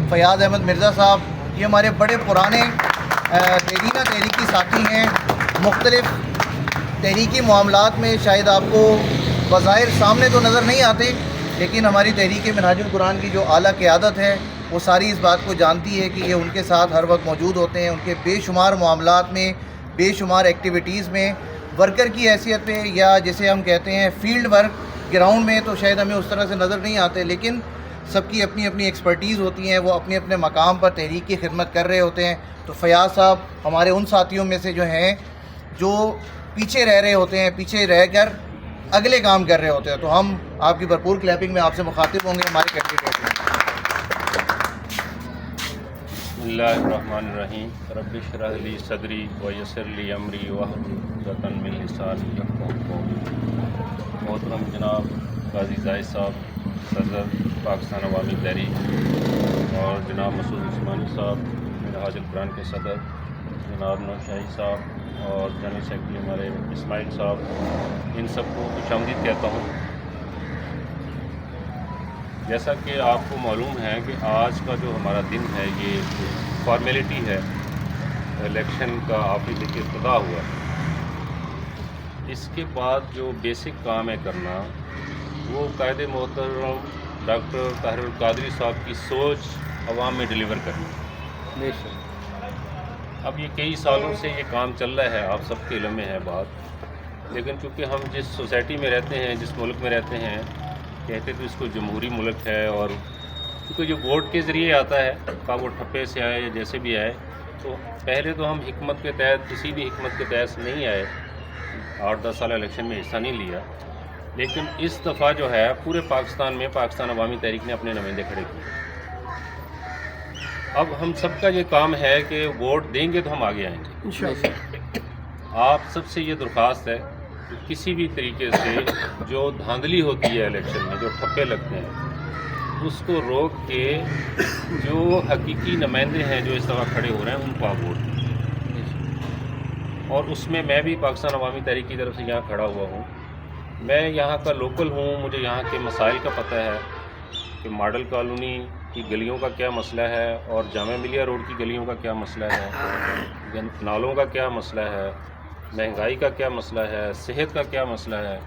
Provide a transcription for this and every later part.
فیاض احمد مرزا صاحب، یہ ہمارے بڑے پرانے تحریکی ساتھی ہیں. مختلف تحریکی معاملات میں شاید آپ کو بظاہر سامنے تو نظر نہیں آتے، لیکن ہماری تحریک منہاج القرآن کی جو اعلیٰ قیادت ہے وہ ساری اس بات کو جانتی ہے کہ یہ ان کے ساتھ ہر وقت موجود ہوتے ہیں. ان کے بے شمار معاملات میں، بے شمار ایکٹیویٹیز میں ورکر کی حیثیت پہ، یا جسے ہم کہتے ہیں فیلڈ ورک گراؤنڈ میں، تو شاید ہمیں اس طرح سے نظر نہیں آتے، لیکن سب کی اپنی اپنی ایکسپرٹیز ہوتی ہیں. وہ اپنے اپنے مقام پر تحریک کی خدمت کر رہے ہوتے ہیں. تو فیاض صاحب ہمارے ان ساتھیوں میں سے جو ہیں جو پیچھے رہ رہے ہوتے ہیں، پیچھے رہ کر اگلے کام کر رہے ہوتے ہیں. تو ہم آپ کی بھرپور کلیپنگ میں آپ سے مخاطب ہوں گے ہمارے کینڈیڈیٹ میں. بسم اللہ الرحمن الرحیم. رب اشرح لی صدری ویسر لی امری واحلل عقدۃ من لسانی یفقہوا قولی. محترم جناب قاضی زاہد صاحب صدر پاکستان عوامی تحریک، اور جناب مسعود عثمانی صاحب منہاج القرآن کے صدر، جناب نور شاہی صاحب اور جنرل سیکرٹری ہمارے اسماعیل صاحب، ان سب کو خوش آمدید کہتا ہوں. جیسا کہ آپ کو معلوم ہے کہ آج کا جو ہمارا دن ہے یہ فارمیلٹی ہے، الیکشن کا آخری کے افتتاح ہوا. اس کے بعد جو بیسک کام ہے کرنا، وہ قائد محترم ڈاکٹر طاہر القادری صاحب کی سوچ عوام میں ڈیلیور کرنی. اب یہ کئی سالوں سے یہ کام چل رہا ہے، آپ سب کے علم میں ہے بات، لیکن چونکہ ہم جس سوسائٹی میں رہتے ہیں، جس ملک میں رہتے ہیں، کہتے تو اس کو جمہوری ملک ہے، اور کیونکہ جو ووٹ کے ذریعے آتا ہے، کا وہ ٹھپے سے آئے یا جیسے بھی آئے، تو پہلے تو ہم حکمت کے تحت، کسی بھی حکمت کے تحت نہیں آئے، 8-10 سال الیکشن میں حصہ نہیں لیا. لیکن اس دفعہ جو ہے پورے پاکستان میں پاکستان عوامی تحریک نے اپنے نمائندے کھڑے کیے. اب ہم سب کا یہ کام ہے کہ ووٹ دیں گے تو ہم آگے آئیں گے انشاءاللہ. آپ سب سے یہ درخواست ہے کہ کسی بھی طریقے سے جو دھاندلی ہوتی ہے الیکشن میں، جو ٹھپے لگتے ہیں، اس کو روک کے جو حقیقی نمائندے ہیں جو اس دفعہ کھڑے ہو رہے ہیں ان کو آپ ووٹ دیں. اور اس میں بھی پاکستان عوامی تحریک کی طرف سے یہاں کھڑا ہوا ہوں. میں یہاں کا لوکل ہوں، مجھے یہاں کے مسائل کا پتہ ہے کہ ماڈل کالونی کی گلیوں کا کیا مسئلہ ہے، اور جامعہ ملیہ روڈ کی گلیوں کا کیا مسئلہ ہے، نالوں کا کیا مسئلہ ہے، مہنگائی کا کیا مسئلہ ہے، صحت کا کیا مسئلہ ہے،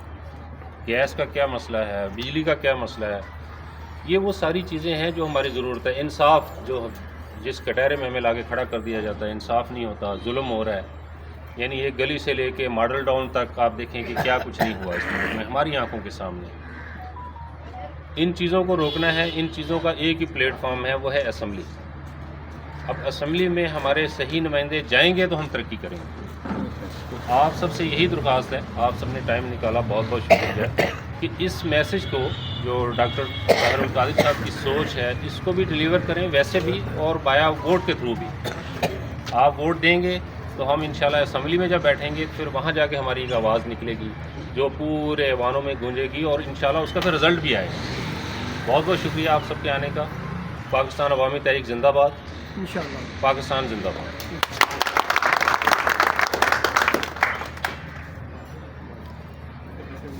گیس کا کیا مسئلہ ہے، بجلی کا کیا مسئلہ ہے. یہ وہ ساری چیزیں ہیں جو ہماری ضرورت ہے. انصاف، جو جس کٹہرے میں ہمیں لاگے کھڑا کر دیا جاتا ہے، انصاف نہیں ہوتا، ظلم ہو رہا ہے. یعنی ایک گلی سے لے کے ماڈل ٹاؤن تک آپ دیکھیں کہ کیا کچھ نہیں ہوا اس ملک میں ہماری آنکھوں کے سامنے. ان چیزوں کو روکنا ہے. ان چیزوں کا ایک ہی پلیٹ فارم ہے، وہ ہے اسمبلی. اب اسمبلی میں ہمارے صحیح نمائندے جائیں گے تو ہم ترقی کریں گے. آپ سب سے یہی درخواست ہے، آپ سب نے ٹائم نکالا، بہت بہت شکریہ، کہ اس میسج کو جو ڈاکٹر طاہر القادری صاحب کی سوچ ہے اس کو بھی ڈیلیور کریں، ویسے بھی اور بایا ووٹ کے تھرو بھی. آپ ووٹ دیں گے تو ہم انشاءاللہ اسمبلی میں جب بیٹھیں گے پھر وہاں جا کے ہماری ایک آواز نکلے گی جو پورے ایوانوں میں گونجے گی، اور انشاءاللہ اس کا پھر رزلٹ بھی آئے گا. بہت بہت شکریہ آپ سب کے آنے کا. پاکستان عوامی تحریک زندہ باد. انشاءاللہ پاکستان زندہ باد.